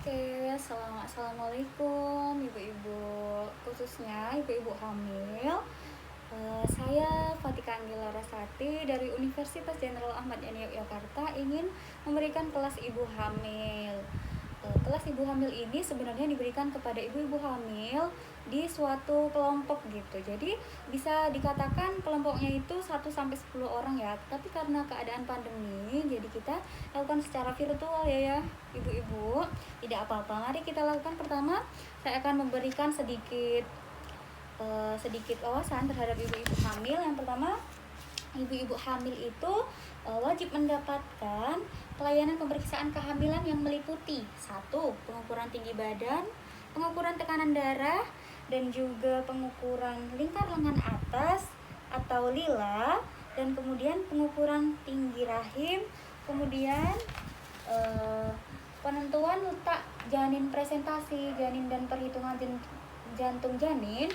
Oke, assalamualaikum ibu-ibu, khususnya ibu-ibu hamil. Saya Fatika Anggela Rasati dari Universitas Jenderal Ahmad Yani Yogyakarta ingin memberikan kelas ibu hamil. Kelas ibu hamil ini sebenarnya diberikan kepada ibu-ibu hamil di suatu kelompok gitu. Jadi bisa dikatakan kelompoknya itu 1 sampai 10 orang ya. Tapi karena keadaan pandemi, jadi kita lakukan secara virtual ya ibu-ibu. Tidak apa-apa. Mari kita lakukan. Pertama, saya akan memberikan sedikit wawasan terhadap ibu-ibu hamil. Yang pertama, ibu-ibu hamil itu wajib mendapatkan pelayanan pemeriksaan kehamilan yang meliputi 1. Pengukuran tinggi badan, pengukuran tekanan darah, dan juga pengukuran lingkar lengan atas atau lila, dan kemudian pengukuran tinggi rahim, kemudian penentuan letak janin presentasi janin dan perhitungan jantung janin.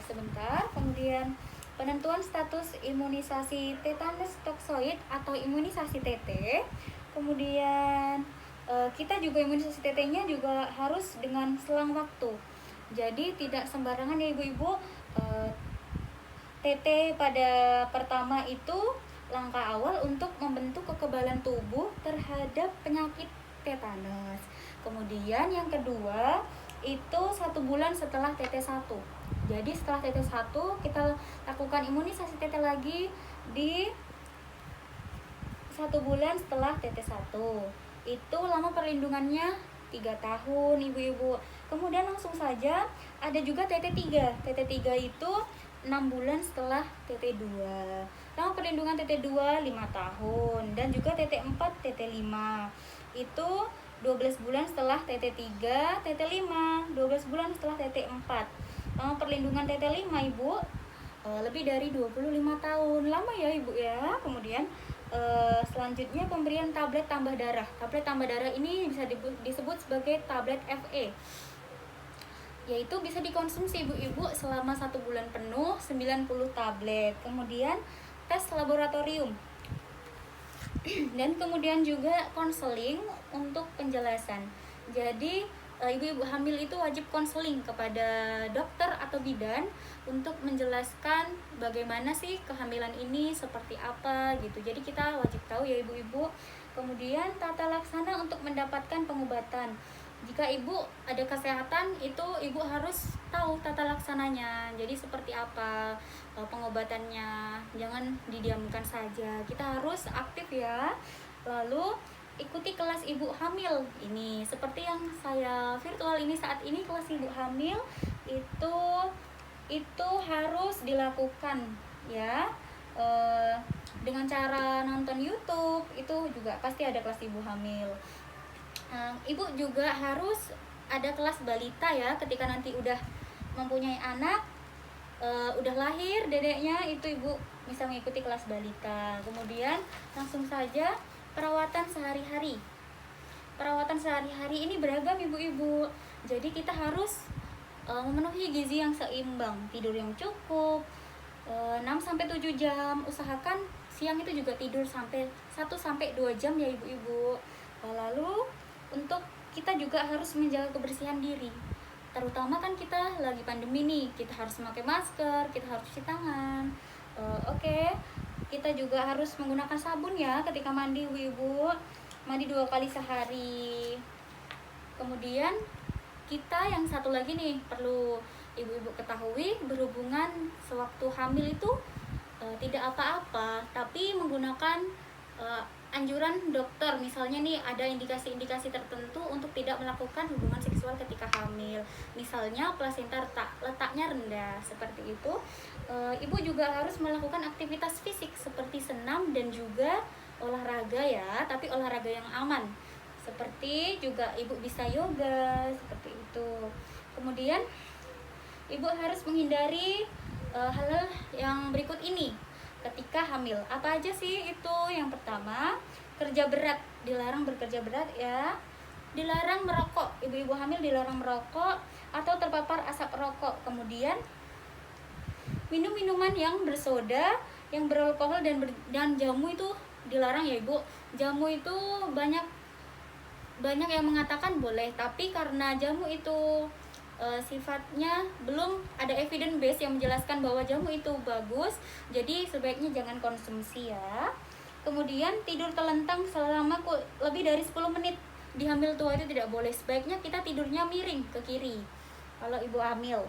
Sebentar, kemudian penentuan status imunisasi tetanus toksoid atau imunisasi TT. Kemudian kita juga imunisasi TT-nya juga harus dengan selang waktu. Jadi tidak sembarangan ya ibu-ibu. TT pada pertama itu langkah awal untuk membentuk kekebalan tubuh terhadap penyakit tetanus. Kemudian yang kedua itu 1 bulan setelah TT1. Jadi setelah TT1 kita lakukan imunisasi TT lagi di 1 bulan setelah TT1. Itu lama perlindungannya 3 tahun ibu-ibu. Kemudian langsung saja ada juga TT3. TT3 itu 6 bulan setelah TT2. Lama perlindungan TT2 5 tahun. Dan juga TT4, TT5 itu 12 bulan setelah TT3, TT5 12 bulan setelah TT4. Lama perlindungan TT5 ibu lebih dari 25 tahun. Lama ya ibu ya. Kemudian selanjutnya pemberian tablet tambah darah. Tablet tambah darah ini bisa disebut sebagai tablet FE, yaitu bisa dikonsumsi ibu-ibu selama 1 bulan penuh 90 tablet. Kemudian tes laboratorium dan kemudian juga konseling untuk penjelasan. Jadi ibu-ibu hamil itu wajib konseling kepada dokter atau bidan untuk menjelaskan bagaimana sih kehamilan ini seperti apa gitu. Jadi kita wajib tahu ya ibu-ibu. Kemudian tata laksana untuk mendapatkan pengobatan. Jika ibu ada kesehatan, itu ibu harus tahu tata laksananya. Jadi seperti apa pengobatannya. Jangan didiamkan saja. Kita harus aktif ya. Lalu ikuti kelas ibu hamil ini seperti yang saya virtual ini saat ini. Kelas ibu hamil itu harus dilakukan ya dengan cara nonton YouTube. Itu juga pasti ada kelas ibu hamil. Ibu juga harus ada kelas balita ya, ketika nanti udah mempunyai anak, udah lahir dedeknya, itu ibu bisa mengikuti kelas balita. Kemudian langsung saja perawatan sehari-hari. Perawatan sehari-hari ini beragam ibu-ibu. Jadi kita harus memenuhi gizi yang seimbang, tidur yang cukup 6-7 jam. Usahakan siang itu juga tidur sampai 1-2 jam ya ibu-ibu. Lalu untuk kita juga harus menjaga kebersihan diri. Terutama kan kita lagi pandemi nih, kita harus memakai masker, kita harus cuci tangan. Kita juga harus menggunakan sabun ya ketika mandi ibu-ibu. Mandi 2 kali sehari. Kemudian kita yang satu lagi nih perlu ibu-ibu ketahui, berhubungan sewaktu hamil itu tidak apa-apa, tapi menggunakan anjuran dokter. Misalnya nih ada indikasi-indikasi tertentu untuk tidak melakukan hubungan seksual ketika hamil. Misalnya plasenta letaknya rendah, seperti itu. Ibu juga harus melakukan aktivitas fisik seperti senam dan juga olahraga ya, tapi olahraga yang aman. Seperti juga ibu bisa yoga, seperti itu. Kemudian ibu harus menghindari hal-hal yang berikut ini ketika hamil. Apa aja sih itu? Yang pertama, kerja berat, dilarang bekerja berat ya. Dilarang merokok, ibu-ibu hamil dilarang merokok atau terpapar asap rokok. Kemudian minum minuman yang bersoda, yang beralkohol dan jamu itu dilarang ya ibu. Jamu itu banyak banyak yang mengatakan boleh, tapi karena jamu itu sifatnya belum ada evidence base yang menjelaskan bahwa jamu itu bagus, jadi sebaiknya jangan konsumsi ya. Kemudian tidur telentang selama lebih dari 10 menit di hamil tua itu tidak boleh. Sebaiknya kita tidurnya miring ke kiri kalau ibu hamil.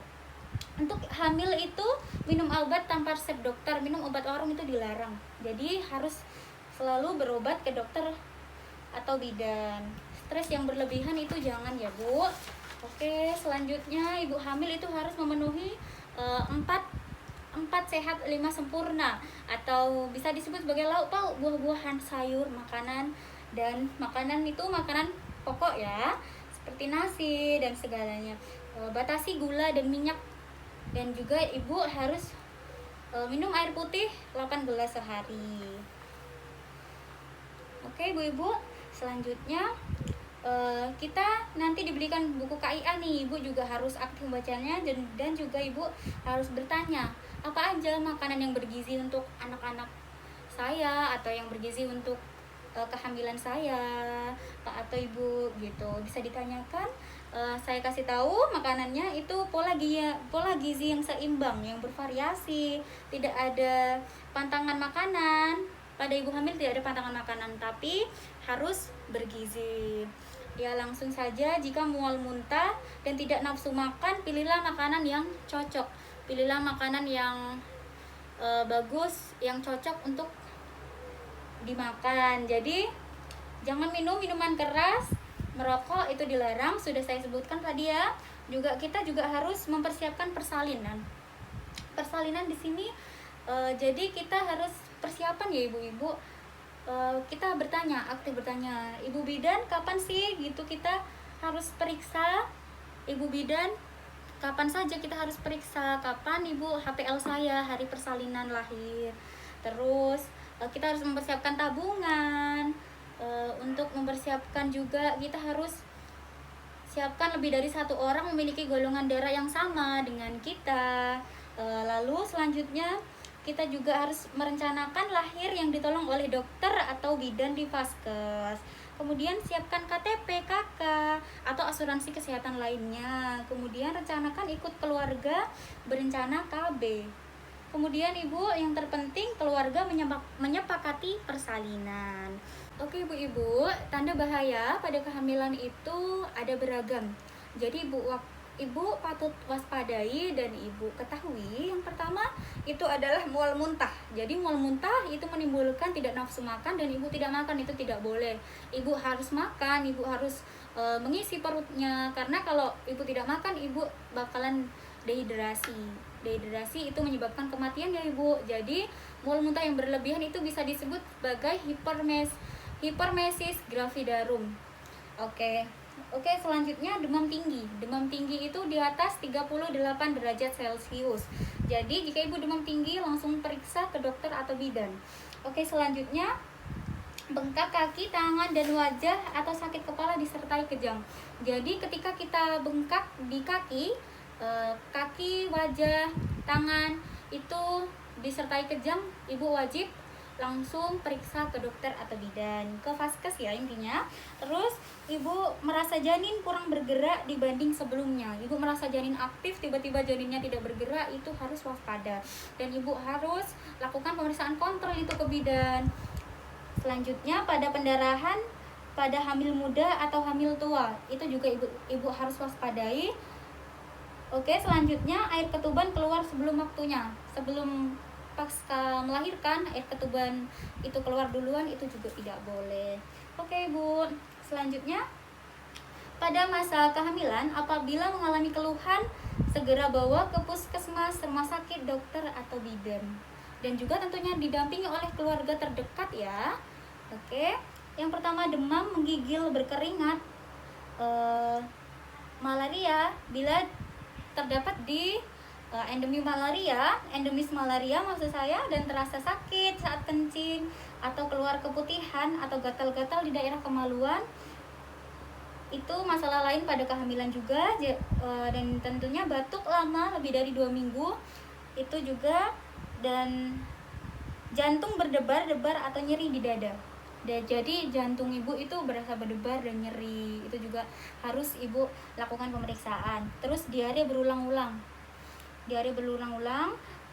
Untuk hamil itu minum obat tanpa resep dokter, minum obat warung itu dilarang. Jadi harus selalu berobat ke dokter atau bidan. Stres yang berlebihan itu jangan ya Bu. Oke, selanjutnya ibu hamil itu harus memenuhi 4 sehat 5 sempurna, atau bisa disebut sebagai lauk pauk, buah-buahan, sayur, makanan, dan makanan itu makanan pokok ya, seperti nasi dan segalanya. Batasi gula dan minyak, dan juga ibu harus minum air putih 8 gelas sehari. Oke ibu-ibu, selanjutnya kita nanti diberikan buku KIA nih, ibu juga harus aktif membacanya, dan juga ibu harus bertanya apa aja makanan yang bergizi untuk anak-anak saya, atau yang bergizi untuk kehamilan saya, Pak atau ibu gitu, bisa ditanyakan. Saya kasih tahu makanannya itu pola gizi yang seimbang, yang bervariasi, tidak ada pantangan makanan. Pada ibu hamil tidak ada pantangan makanan, tapi harus bergizi. Ya, langsung saja, jika mual muntah dan tidak nafsu makan, pilihlah makanan yang cocok. Pilihlah makanan yang bagus, yang cocok untuk dimakan. Jadi jangan minum minuman keras, merokok itu dilarang, sudah saya sebutkan tadi ya. Juga kita juga harus mempersiapkan persalinan. Persalinan di sini jadi kita harus persiapan ya ibu-ibu. Kita aktif bertanya, ibu bidan kapan sih gitu kita harus periksa. Ibu bidan kapan saja kita harus periksa, kapan ibu HPL saya, hari persalinan lahir. Terus kita harus mempersiapkan tabungan. Untuk mempersiapkan juga kita harus siapkan lebih dari 1 orang memiliki golongan darah yang sama dengan kita. Lalu selanjutnya kita juga harus merencanakan lahir yang ditolong oleh dokter atau bidan di Vaskes. Kemudian siapkan KTP, KK, atau asuransi kesehatan lainnya. Kemudian rencanakan ikut keluarga berencana KB. Kemudian ibu, yang terpenting keluarga menyepakati persalinan. Oke ibu-ibu, tanda bahaya pada kehamilan itu ada beragam. Jadi ibu patut waspadai dan ibu ketahui. Yang pertama itu adalah mual muntah. Jadi mual muntah itu menimbulkan tidak nafsu makan, dan ibu tidak makan itu tidak boleh. Ibu harus makan, ibu harus mengisi perutnya, karena kalau ibu tidak makan ibu bakalan dehidrasi. Dehidrasi itu menyebabkan kematian ya ibu. Jadi mual muntah yang berlebihan itu bisa disebut sebagai hipermesis gravidarum. Oke, selanjutnya demam tinggi. Demam tinggi itu di atas 38 derajat Celcius. Jadi jika ibu demam tinggi langsung periksa ke dokter atau bidan. Oke, selanjutnya bengkak kaki, tangan, dan wajah atau sakit kepala disertai kejang. Jadi ketika kita bengkak di kaki, wajah, tangan itu disertai kejang, ibu wajib langsung periksa ke dokter atau bidan, ke Vaskes ya intinya. Terus ibu merasa janin kurang bergerak dibanding sebelumnya, ibu merasa janin aktif tiba-tiba janinnya tidak bergerak, itu harus waspada, dan ibu harus lakukan pemeriksaan kontrol itu ke bidan. Selanjutnya pada pendarahan pada hamil muda atau hamil tua, itu juga ibu harus waspadai. Oke, selanjutnya air ketuban keluar sebelum waktunya, sebelum pasca melahirkan air ketuban itu keluar duluan, itu juga tidak boleh. Oke ibu, selanjutnya pada masa kehamilan apabila mengalami keluhan segera bawa ke puskesmas, rumah sakit, dokter atau bidan, dan juga tentunya didampingi oleh keluarga terdekat ya. Oke, yang pertama demam, menggigil, berkeringat, malaria bila terdapat di endemis malaria maksud saya, dan terasa sakit saat kencing atau keluar keputihan atau gatal-gatal di daerah kemaluan, itu masalah lain pada kehamilan juga. Dan tentunya batuk lama lebih dari 2 minggu itu juga, dan jantung berdebar-debar atau nyeri di dada. Jadi jantung ibu itu berasa berdebar dan nyeri, itu juga harus ibu lakukan pemeriksaan. Terus diare berulang-ulang,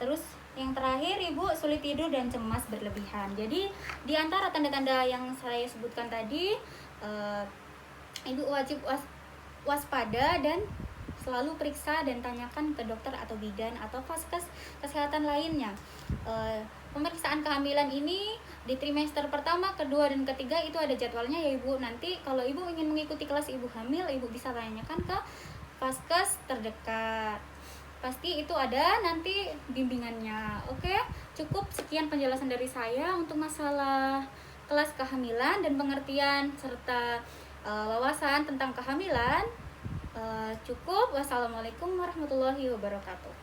terus yang terakhir ibu sulit tidur dan cemas berlebihan. Jadi di antara tanda-tanda yang saya sebutkan tadi, ibu wajib waspada dan selalu periksa dan tanyakan ke dokter atau bidan atau vaskes kesehatan lainnya. Pemeriksaan kehamilan ini di trimester pertama, kedua, dan ketiga itu ada jadwalnya ya ibu. Nanti kalau ibu ingin mengikuti kelas ibu hamil, ibu bisa tanyakan ke vaskes terdekat. Pasti itu ada nanti bimbingannya. Oke, cukup sekian penjelasan dari saya untuk masalah kelas kehamilan dan pengertian serta wawasan tentang kehamilan. Cukup. Wassalamualaikum warahmatullahi wabarakatuh.